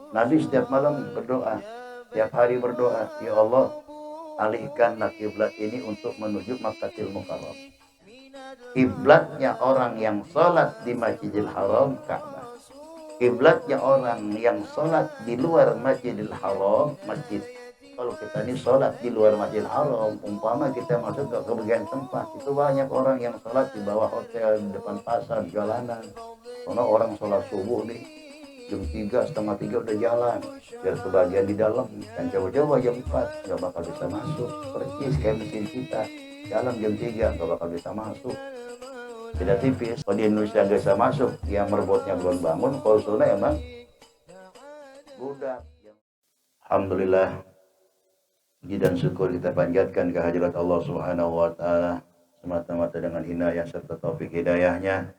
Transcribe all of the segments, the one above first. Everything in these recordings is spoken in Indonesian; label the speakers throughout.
Speaker 1: Nabi setiap malam berdoa, setiap hari berdoa, ya Allah, alihkanlah kiblat ini untuk menuju Makkahil Mukarram. Kiblatnya orang yang sholat di Masjidil Haram, Ka'bah. Kiblatnya orang yang sholat di luar Masjidil Haram, masjid. Kalau kita ini sholat di luar Masjidil Haram, umpama kita masuk ke bagian tempat, itu banyak orang yang sholat di bawah hotel, di depan pasar, jalanan. Karena orang sholat subuh nih, jam 3, setengah 3 udah jalan. Biar sebagian di dalam, dan coba-coba jam 4, nggak bakal bisa masuk. Percis kayak mesin kita, jalan jam 3, nggak bakal bisa masuk. Beda tipis. Kalau di Indonesia nggak bisa masuk, yang merebutnya belum bangun, kalau sunnah emang budak. Alhamdulillah, puji dan syukur kita panjatkan kehadirat Allah Subhanahu wa taala semata-mata dengan inayah serta taufik hidayahnya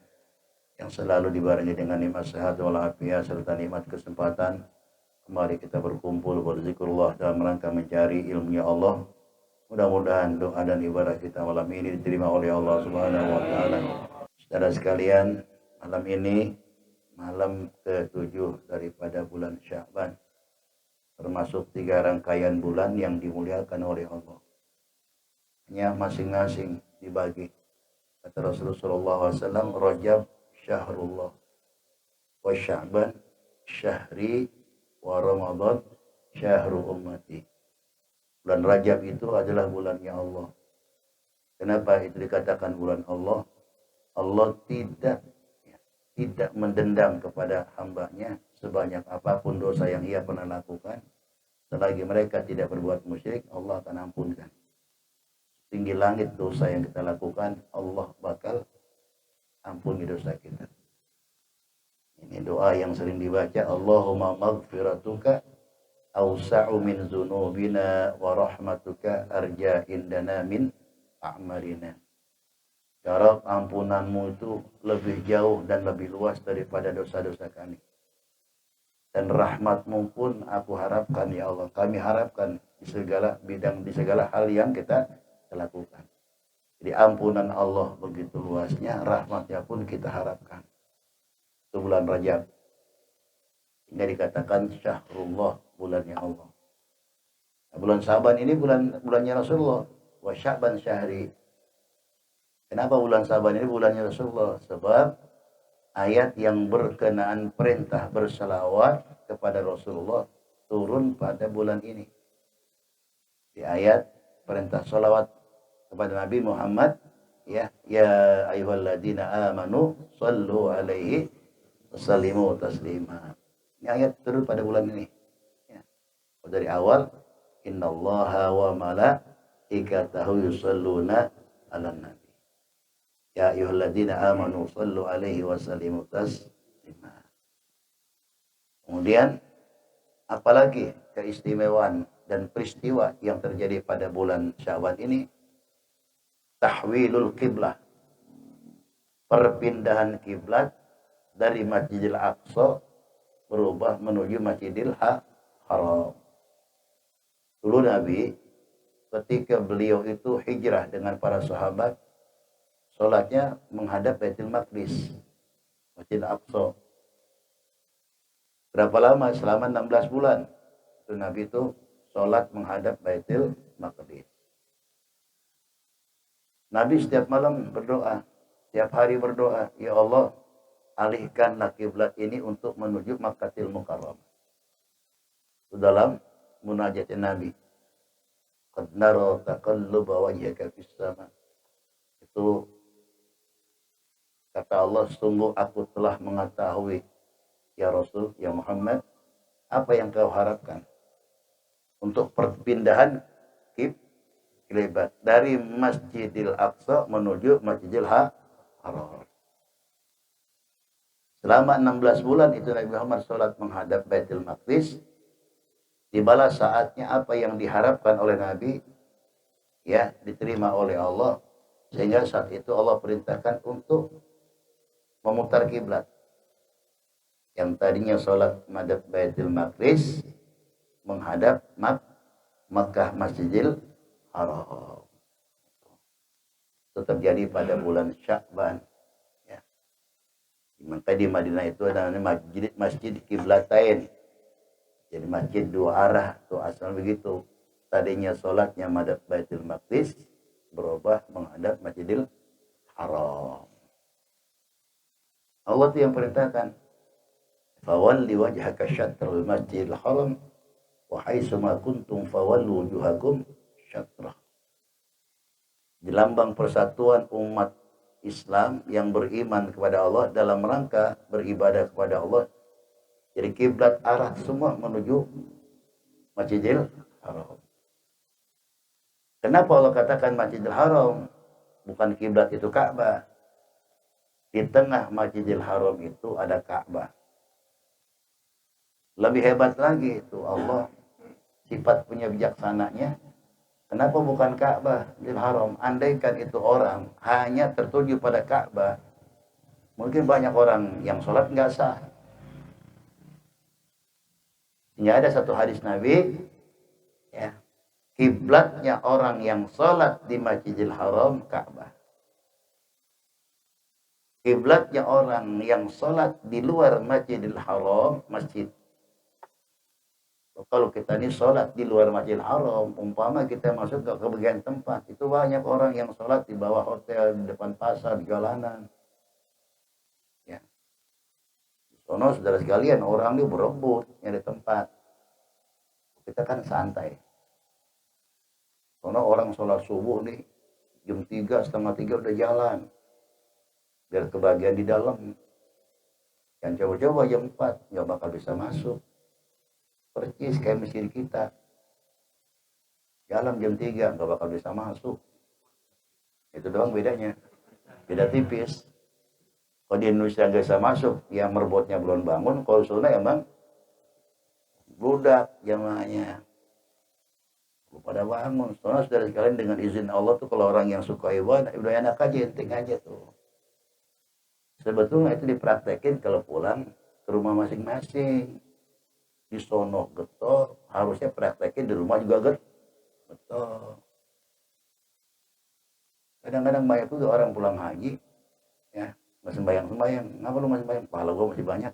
Speaker 1: yang selalu dibarengi dengan nikmat sehat walafiat serta nikmat kesempatan. Mari kita berkumpul berzikrullah dalam rangka mencari ilmunya Allah. Mudah-mudahan doa dan ibadah kita malam ini diterima oleh Allah Subhanahu wa taala. Saudara sekalian, malam ini malam ke-7 daripada bulan Sya'ban, termasuk 3 rangkaian bulan yang dimuliakan oleh Allah. Hanya masing-masing dibagi. Kata Rasulullah SAW, Rajab syahrullah, wa Sya'ban syahri, wa Ramadan syahru ummati. Bulan Rajab itu adalah bulannya Allah. Kenapa itu dikatakan bulan Allah? Allah tidak mendendam kepada hambanya sebanyak apapun dosa yang ia pernah lakukan. Selagi mereka tidak berbuat musyrik, Allah akan ampunkan. Tinggi langit dosa yang kita lakukan, Allah bakal ampuni dosa kita. Ini doa yang sering dibaca, Allahumma maghfiratuka awsa'u min dzunubina wa rahmatuka arja indana min a'malina. Ya Rabb, ampunanmu itu lebih jauh dan lebih luas daripada dosa-dosa kami. Dan rahmatmu pun aku harapkan, ya Allah. Kami harapkan di segala bidang, di segala hal yang kita lakukan. Jadi ampunan Allah begitu luasnya, rahmatnya pun kita harapkan. Itu bulan Rajab. Hingga dikatakan syahrullah, bulannya Allah. Nah, bulan Syaban ini bulannya Rasulullah. Wa Sya'ban syahri. Kenapa bulan Syaban ini bulannya Rasulullah? Sebab ayat yang berkenaan perintah berselawat kepada Rasulullah turun pada bulan ini. Di ayat perintah salawat kepada Nabi Muhammad, ya ayyuhalladzina amanu sallu alaihi wasallimu taslima. Ini ayat turun pada bulan ini. Ya. Dari awal, innallaha wa malaikatahu yusalluna 'alan nabi. Ya ayyuhalladzina amanu sallu alaihi wasallimu taslima. Kemudian apalagi keistimewaan dan peristiwa yang terjadi pada bulan Syawal ini? Tahwilul qiblah, perpindahan kiblat dari Masjidil Aqsa berubah menuju Masjidil Haram. Dulu Nabi ketika beliau itu hijrah dengan para sahabat, sholatnya menghadap Baitul Maqdis, Masjid Aqsa. Berapa lama? Selama 16 bulan. Itu Nabi itu sholat menghadap Baitul Maqdis. Nabi setiap malam berdoa, setiap hari berdoa, ya Allah, alihkanlah kiblat ini untuk menuju Makkahil Mukarram. Itu dalam munajat Nabi. Qad nara taqalluba wajhaka fis sama. Itu kata Allah, sungguh aku telah mengetahui, ya Rasul, ya Muhammad, apa yang kau harapkan untuk perpindahan kiblat dari Masjidil Aqsa menuju Masjidil Haram. Selama 16 bulan itu Nabi Muhammad sholat menghadap Baitul Maqdis. Tibalah saatnya apa yang diharapkan oleh Nabi, ya, diterima oleh Allah. Sehingga saat itu Allah perintahkan untuk memutar kiblat. Yang tadinya sholat menghadap Baitul Maqdis, menghadap Makkah Masjidil Haram. Itu terjadi pada bulan Sya'ban. Maka di Madinah itu ada masjid Qiblatain. Jadi masjid dua arah tuh asal begitu. Tadinya sholatnya madhab Baitul Maqdis, berubah menghadap Masjidil Haram. Allah tuh yang perintahkan, fawalli wajhaka syatrul Masjidil Haram wa haitsuma kuntum fawallu wujuhakum syatrah. Di lambang persatuan umat Islam yang beriman kepada Allah dalam rangka beribadah kepada Allah. Jadi kiblat arah semua menuju Masjidil Haram. Kenapa Allah katakan Masjidil Haram? Bukan kiblat itu Ka'bah. Di tengah Masjidil Haram itu ada Ka'bah. Lebih hebat lagi itu Allah, sifat punya bijaksananya. Kenapa bukan Ka'bah di Haram? Andaikan itu orang hanya tertuju pada Ka'bah, mungkin banyak orang yang sholat nggak sah. Hingga ada satu hadis Nabi, ya, kiblatnya orang yang sholat di Masjidil Haram Ka'bah. Kiblatnya orang yang sholat di luar Masjidil Haram masjid. Kalau kita ini sholat di luar Masjidil Haram, umpama kita masuk ke bagian tempat, itu banyak orang yang sholat di bawah hotel, di depan pasar, di jalanan. Ya. Sono saudara sekalian, orang ini berebut nyari tempat. Kita kan santai. Sono orang sholat subuh nih, jam 3, setengah 3 udah jalan. Biar kebagian di dalam. Yang coba-coba jam 4, nggak bakal bisa masuk. Percis kayak masjid kita. Jalan jam 3 nggak bakal bisa masuk. Itu doang bedanya. Beda tipis. Kalau di Indonesia nggak bisa masuk, ya merbotnya belum bangun. Kalau sunnah emang budak jamaahnya. Pada bangun. Soalnya saudara sekalian dengan izin Allah tuh kalau orang yang suka ibadah, udah enak aja, enting aja tuh. Sebetulnya itu dipraktekin kalau pulang ke rumah masing-masing. Di sono getol, harusnya praktekin di rumah juga getol. Kadang-kadang banyak juga orang pulang haji, ya, nggak sembayang. Ngapa lu masih sembayang? Pahala gua masih banyak.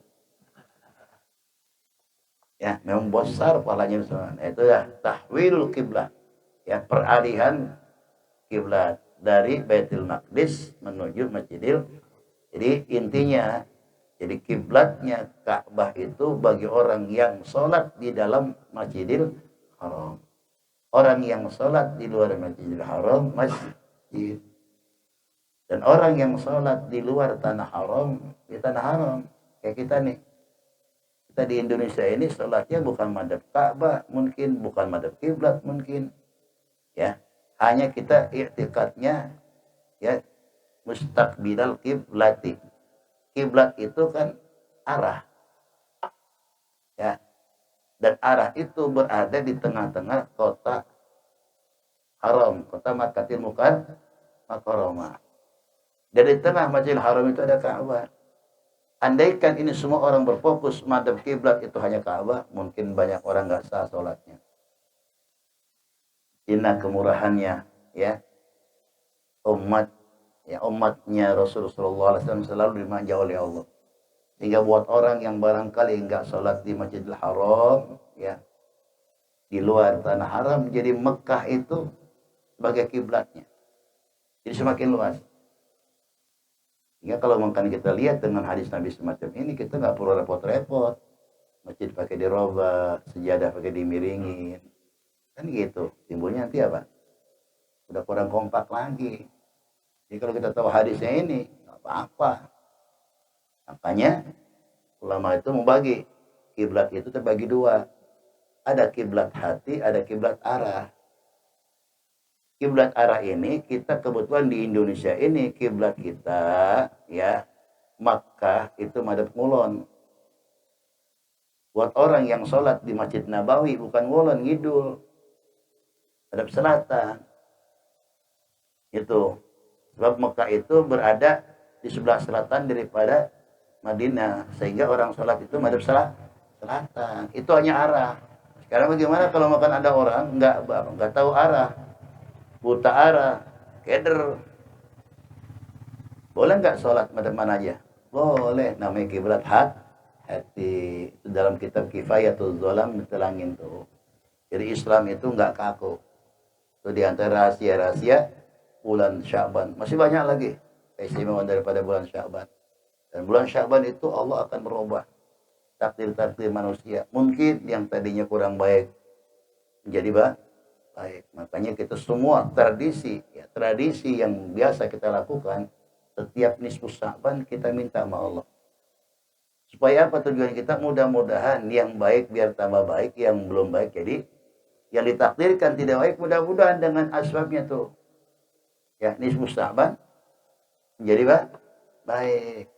Speaker 1: Ya, memang besar pahalanya misalnya. Itu ya tahwilul kiblat, ya, peralihan kiblat dari Baitul Maqdis menuju Masjidil. Jadi intinya, jadi kiblatnya Ka'bah itu bagi orang yang sholat di dalam Masjidil Haram. Orang yang sholat di luar Masjidil Haram masjid. Dan orang yang sholat di luar tanah haram, di tanah haram. Kayak kita nih. Kita di Indonesia ini sholatnya bukan madhab Ka'bah mungkin, bukan madhab kiblat mungkin. Ya, hanya kita i'tikadnya, ya, mustaqbilal kiblati. Kiblat itu kan arah, ya, dan arah itu berada di tengah-tengah kota haram, kota Makkatul Mukarramah. Dari tengah Masjidil Haram itu ada Ka'bah. Andaikan ini semua orang berfokus madhab kiblat itu hanya Ka'bah, mungkin banyak orang nggak sah sholatnya. Inna kemurahannya, ya, umatnya Rasulullah SAW selalu dimanja oleh Allah. Sehingga buat orang yang barangkali nggak sholat di Masjidil Haram, ya, di luar tanah haram, jadi Mekah itu sebagai kiblatnya. Jadi semakin luas. Sehingga kalau makan kita lihat dengan hadis Nabi semacam ini, kita nggak perlu repot-repot. Masjid pakai dirobah, sejadah pakai dimiringin. Kan gitu. Timbulnya nanti apa? Udah kurang kompak lagi. Jadi kalau kita tahu hadisnya ini, nggak apa-apa. Makanya ulama itu membagi kiblat itu terbagi dua. Ada kiblat hati, ada kiblat arah. Kiblat arah ini kita kebetulan di Indonesia ini kiblat kita, ya, Makkah itu madhab ngulon. Buat orang yang sholat di Masjid Nabawi bukan ngulon, ngidul, madhab selatan. Itu sebab Mekah itu berada di sebelah selatan daripada Madinah, sehingga orang sholat itu madhab selatan. Itu hanya arah. Sekarang bagaimana kalau makan ada orang nggak tahu arah, buta arah, keder, boleh nggak sholat madhab mana aja? Boleh, namanya kiblat Hati itu dalam kitab Kifayatul Dzalam diterangin tuh. Jadi Islam itu nggak kaku. Itu di antara rahasia-rahasia bulan Sya'ban. Masih banyak lagi keistimewaan daripada bulan Sya'ban. Dan bulan Sya'ban itu Allah akan merubah takdir-takdir manusia. Mungkin yang tadinya kurang baik menjadi baik. Makanya kita semua tradisi, ya, tradisi yang biasa kita lakukan setiap nisfu Sya'ban kita minta sama Allah. Supaya apa tujuan kita? Mudah-mudahan yang baik biar tambah baik, yang belum baik jadi yang ditakdirkan tidak baik, mudah-mudahan dengan asbabnya tuh ya nisfu Sya'ban menjadi baik.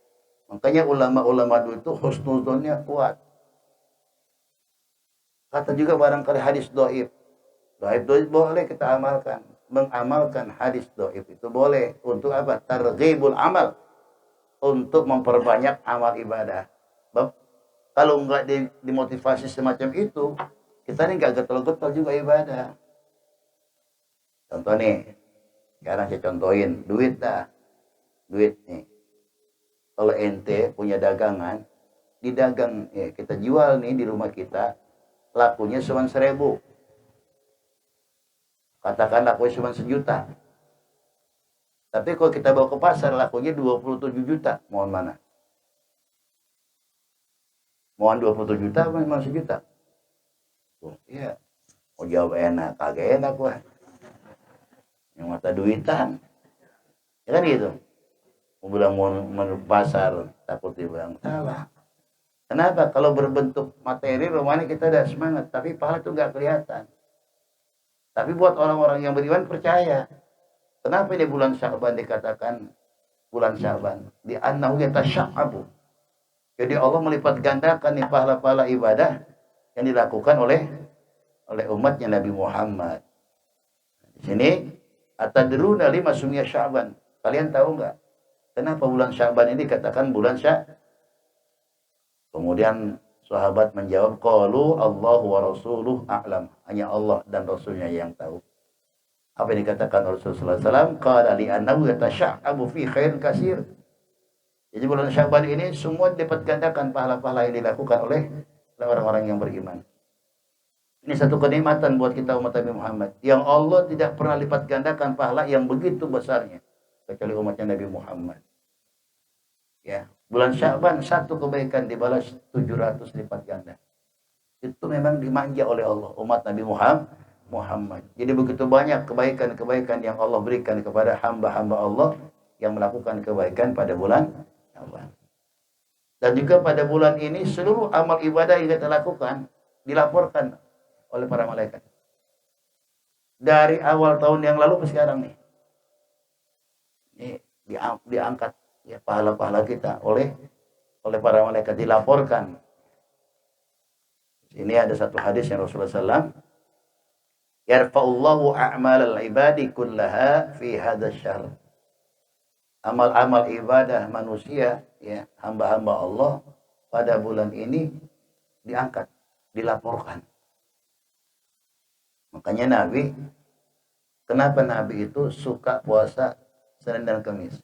Speaker 1: Makanya ulama-ulama dulu itu husnuzonnya kuat. Kata juga barangkali hadis dhaif. Dhaif boleh kita amalkan. Mengamalkan hadis dhaif itu boleh. Untuk apa? Targhibul amal. Untuk memperbanyak amal ibadah. Kalau enggak dimotivasi semacam itu, kita ini enggak getol-getol juga ibadah. Contoh nih. Sekarang saya contohin. Duit nih. Kalau ente punya dagangan, didagang, ya, kita jual nih di rumah kita, lakunya cuma 1.000. Katakan lakunya cuma 1.000.000. Tapi kalau kita bawa ke pasar, lakunya 27 juta. Mohon mana? Mohon 27 juta, memang 1.000.000. Oh, iya. Mau jawab enak, kagak enak wah. Yang mata duitan. Ya kan gitu. Mau bilang mau pasar, takut dibilang salah. Kenapa? Kalau berbentuk materi, rohani kita ada semangat. Tapi pahala itu nggak kelihatan. Tapi buat orang-orang yang beriman percaya. Kenapa ini bulan Sya'ban dikatakan bulan Sya'ban? Di annahu yatasya'abu. Jadi Allah melipat gandakan nih pahala-pahala ibadah yang dilakukan oleh umatnya Nabi Muhammad. Di sini, atadruna lima sumya Sya'ban. Kalian tahu nggak? Kenapa bulan Sya'ban ini dikatakan bulan Sya'ban? Kemudian sahabat menjawab, qalu Allahu wa rasuluh a'lam. Hanya Allah dan Rasulnya yang tahu. Apa yang dikatakan Rasulullah SAW? Qala li'annahu yatasya'abu fi khairin kasir. Jadi bulan Sya'ban ini semua dapat gandakan pahala-pahala yang dilakukan oleh orang-orang yang beriman. Ini satu kenikmatan buat kita umat Nabi Muhammad. Yang Allah tidak pernah lipat gandakan pahala yang begitu besarnya. Kecuali umatnya Nabi Muhammad. Ya, bulan Sya'ban satu kebaikan dibalas 700 lipat ganda. Itu memang dimanja oleh Allah umat Nabi Muhammad. Jadi begitu banyak kebaikan-kebaikan yang Allah berikan kepada hamba-hamba Allah yang melakukan kebaikan pada bulan Sya'ban. Dan juga pada bulan ini seluruh amal ibadah yang kita lakukan dilaporkan oleh para malaikat. Dari awal tahun yang lalu ke sekarang nih. Ini diangkat ya pahala-pahala kita oleh para malaikat dilaporkan. Ini ada satu hadis yang Rasulullah SAW, yarfa'ullahu a'malal ibadi kullaha fi hadzal syahr. Amal-amal ibadah manusia ya hamba-hamba Allah pada bulan ini diangkat, dilaporkan. Makanya kenapa Nabi itu suka puasa Senin dan Kamis?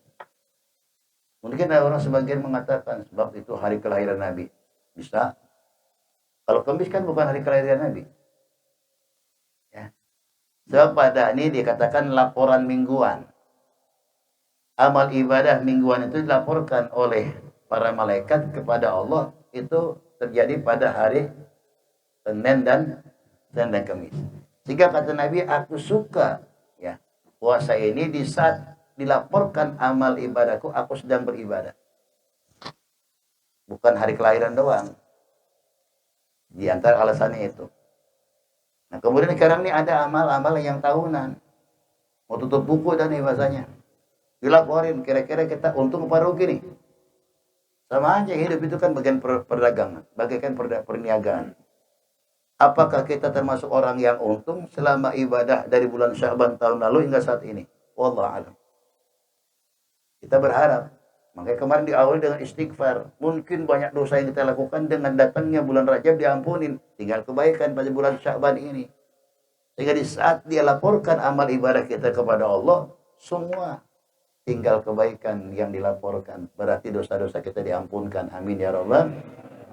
Speaker 1: Mungkin ada orang sebagian mengatakan sebab itu hari kelahiran Nabi. Bisa. Kalau Kamis kan bukan hari kelahiran Nabi. Ya. Sebab pada ini dikatakan laporan mingguan. Amal ibadah mingguan itu dilaporkan oleh para malaikat kepada Allah. Itu terjadi pada hari Senin dan Kamis. Sehingga kata Nabi, aku suka ya puasa ini di saat dilaporkan amal ibadahku, aku sedang beribadah. Bukan hari kelahiran doang. Di antara alasannya itu. Nah kemudian sekarang ini ada amal-amal yang tahunan. Mau tutup buku dan bahasanya. Dilaporin kira-kira kita untung apa rugi nih. Sama aja hidup itu kan bagian perdagangan. Bagian perniagaan. Apakah kita termasuk orang yang untung selama ibadah dari bulan Sya'ban tahun lalu hingga saat ini? Wallahu a'lam. Kita berharap. Makanya kemarin diawali dengan istighfar. Mungkin banyak dosa yang kita lakukan dengan datangnya bulan Rajab diampunin. Tinggal kebaikan pada bulan Sya'ban ini. Sehingga di saat dia laporkan amal ibadah kita kepada Allah, semua tinggal kebaikan yang dilaporkan. Berarti dosa-dosa kita diampunkan. Amin ya rabbal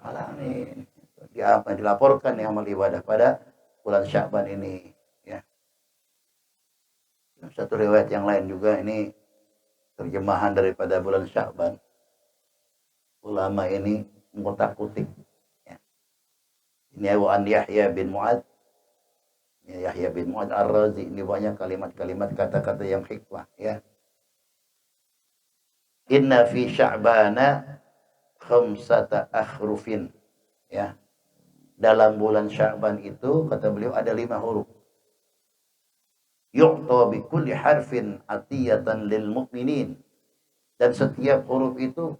Speaker 1: alamin. Dilaporkan yang amal ibadah pada bulan Sya'ban ini, ya. Satu riwayat yang lain juga ini terjemahan daripada bulan Sya'ban. Ulama ini mengotak-kutik, ya. Ini an Yahya bin Mu'ad. Yahya bin Mu'ad Ar-Razi, ini banyak kalimat-kalimat kata-kata yang hikmah, ya. Inna fi Sya'bana khamsata akhrufin, ya. Dalam bulan Sya'ban itu kata beliau ada 5 huruf. Yu'ta bi kulli harfin atiyatan lil mu'minin. Dan setiap huruf itu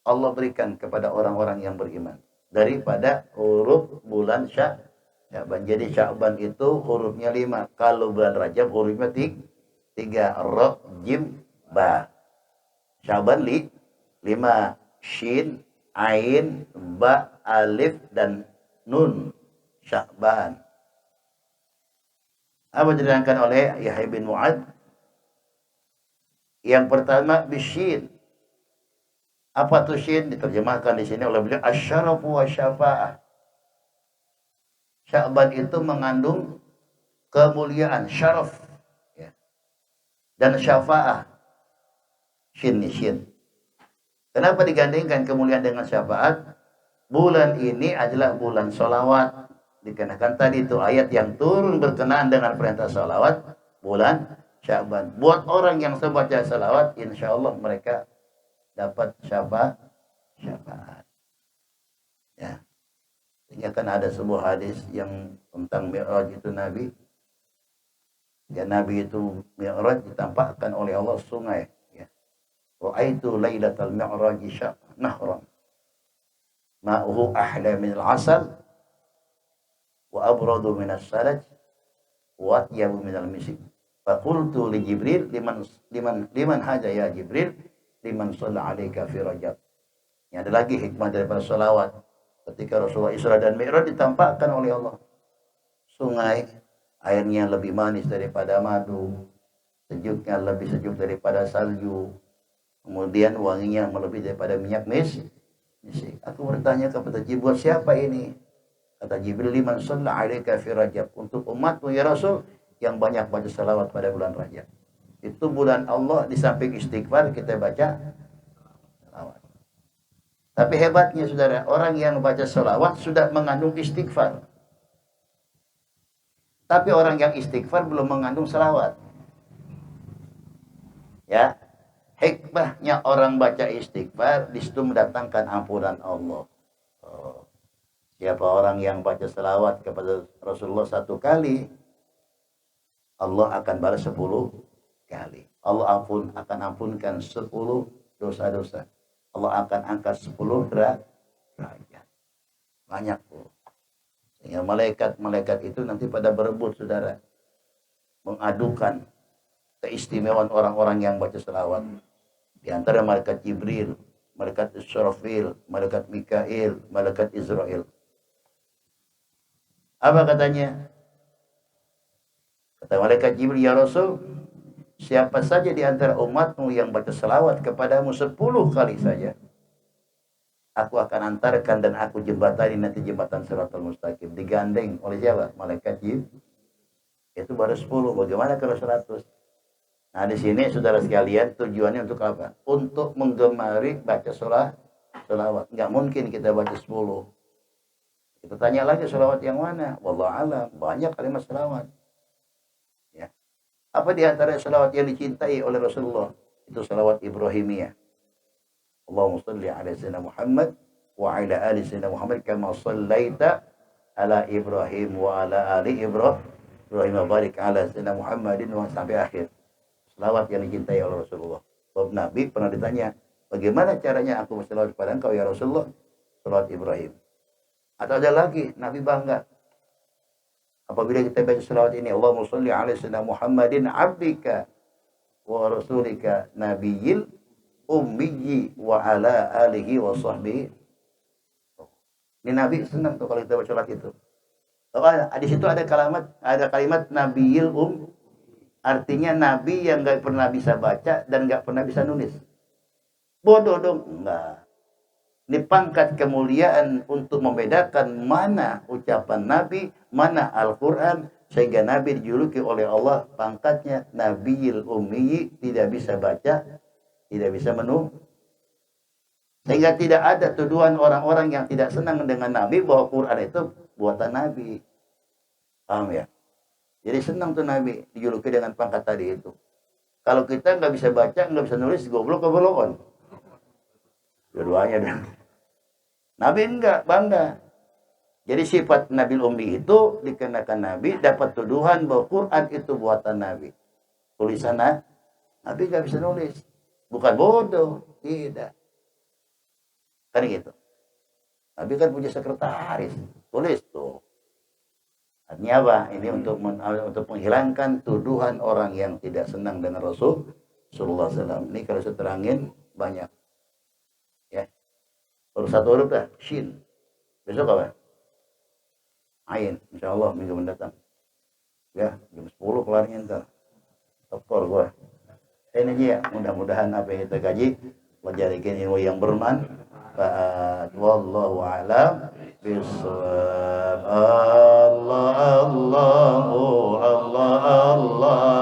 Speaker 1: Allah berikan kepada orang-orang yang beriman daripada huruf bulan Sya'ban. Jadi Sya'ban itu hurufnya 5. Kalau bulan Rajab hurufnya 3. Ra, Jim, Ba. Sya'ban 5. Shin, Ain, Ba, Alif, dan Nun. Sya'ban. Apa diterangkan oleh Yahya bin Mu'ad? Yang pertama bisyin. Apa tuh syin? Diterjemahkan di sini oleh beliau asyarafu wa syafa'ah. Sya'ban itu mengandung kemuliaan, syaraf, ya. Dan syafa'ah. Syin. Kenapa digandingkan kemuliaan dengan syafaat? Bulan ini adalah bulan sholawat. Dikenakan tadi itu ayat yang turun berkenaan dengan perintah sholawat bulan Sya'ban. Buat orang yang sebaca sholawat, insya Allah mereka dapat syafaat. Ya. Sehingga kan ada sebuah hadis yang tentang Mi'raj itu Nabi. Ya, Nabi itu Mi'raj ditampakkan oleh Allah sungai. Ya. Ra'aitu lailatal mi'raj nahran. Ma'uhu ahla minal asal wa abradu minas salaj wa atyabu minal misik. Faqultu li Jibril liman haja ya Jibril liman shalla alaika fi Rajab. Ini ada lagi hikmah daripada salawat. Ketika Rasulullah Isra dan Mi'raj ditampakkan oleh Allah sungai, airnya lebih manis daripada madu, sejuknya lebih sejuk daripada salju, kemudian wanginya melebihi daripada minyak misik. Aku bertanya kepada Jibril, siapa ini? Kata Jibril, liman shalla alaika fi Rajab, untuk umatmu ya Rasul yang banyak baca salawat pada bulan Rajab. Itu bulan Allah, di samping istighfar kita baca salawat. Tapi hebatnya saudara, orang yang baca salawat sudah mengandung istighfar. Tapi orang yang istighfar belum mengandung salawat. Ya, hikmahnya orang baca istighfar di situ mendatangkan ampunan Allah. Siapa orang yang baca salawat kepada Rasulullah 1 kali, Allah akan balas 10 kali. Allah akan ampunkan 10 dosa-dosa. Allah akan angkat 10 derajat. Banyak tuh. Sehingga malaikat itu nanti pada berebut saudara, mengadukan keistimewaan orang-orang yang baca salawat. Di antara malaikat Jibril, malaikat Israfil, malaikat Mikail, malaikat Israel. Apa katanya? Kata malaikat Jibril, ya Rasul, siapa saja di antara umatmu yang baca salawat kepadamu 10 kali saja, aku akan antarkan dan aku jembatani nanti jembatan Shiratal Mustaqim. Digandeng oleh siapa? Malaikat Jibril. Itu baru 10. Bagaimana kalau 100? Nah, di sini saudara sekalian, tujuannya untuk apa? Untuk menggemari baca salawat. Nggak mungkin kita baca 10. Kita tanya lagi salawat yang mana? Wallahu alam, banyak kalimat salawat. Ya. Apa di antara salawat yang dicintai oleh Rasulullah? Itu salawat Ibrahimiyah. Allahumma salli ala sayyidina Muhammad wa ala ali sayyidina Muhammad kama sallaita ala Ibrahim wa ala ali Ibrahim wa barik ala sayyidina Muhammadin wa sampai akhir. Salawat yang dicintai oleh Rasulullah. Sebab Nabi pernah ditanya, bagaimana caranya aku bersalawat kepada engkau ya Rasulullah? Salawat Ibrahim. Atau ada lagi, Nabi bangga. Apabila kita baca salawat ini, Allahumma salli ala sayyidina Muhammadin abdika wa rasulika nabiyil ummiyi wa ala alihi wa sahbihi. Ini Nabi senang tuh kalau kita baca salawat itu. Di situ ada kalimat nabiyil artinya Nabi yang gak pernah bisa baca dan gak pernah bisa nulis. Bodoh dong? Enggak. Ini pangkat kemuliaan untuk membedakan mana ucapan Nabi, mana Al-Quran, sehingga Nabi dijuluki oleh Allah pangkatnya Nabiyil Ummi, tidak bisa baca, tidak bisa menulis. Sehingga tidak ada tuduhan orang-orang yang tidak senang dengan Nabi bahwa Quran itu buatan Nabi. Paham ya? Jadi senang tuh Nabi dijuluki dengan pangkat tadi itu. Kalau kita nggak bisa baca, nggak bisa nulis, goblok goblokan. Dua-duanya dong. Nabi enggak, bangga. Jadi sifat Nabi Ummi itu dikenakan Nabi, dapat tuduhan bahwa Quran itu buatan Nabi. Tulisan Nabi nggak bisa nulis. Bukan bodoh, tidak. Kan gitu. Nabi kan punya sekretaris, tulis tuh. Artinya apa? Ini untuk menghilangkan tuduhan orang yang tidak senang dengan Rasulullah SAW. Ini kalau saya terangin banyak. Ya. Baru satu huruf dah, Shin. Besok apa? Ain, insya Allah minggu mendatang. Ya, jam 10 kelarnya ntar. Tokor gua. Ini aja ya, mudah-mudahan apa yang kita kaji menjadikan ilmu yang bermanfaat. Wallahu a'lam bishawab. Allah Allah Allah Allah.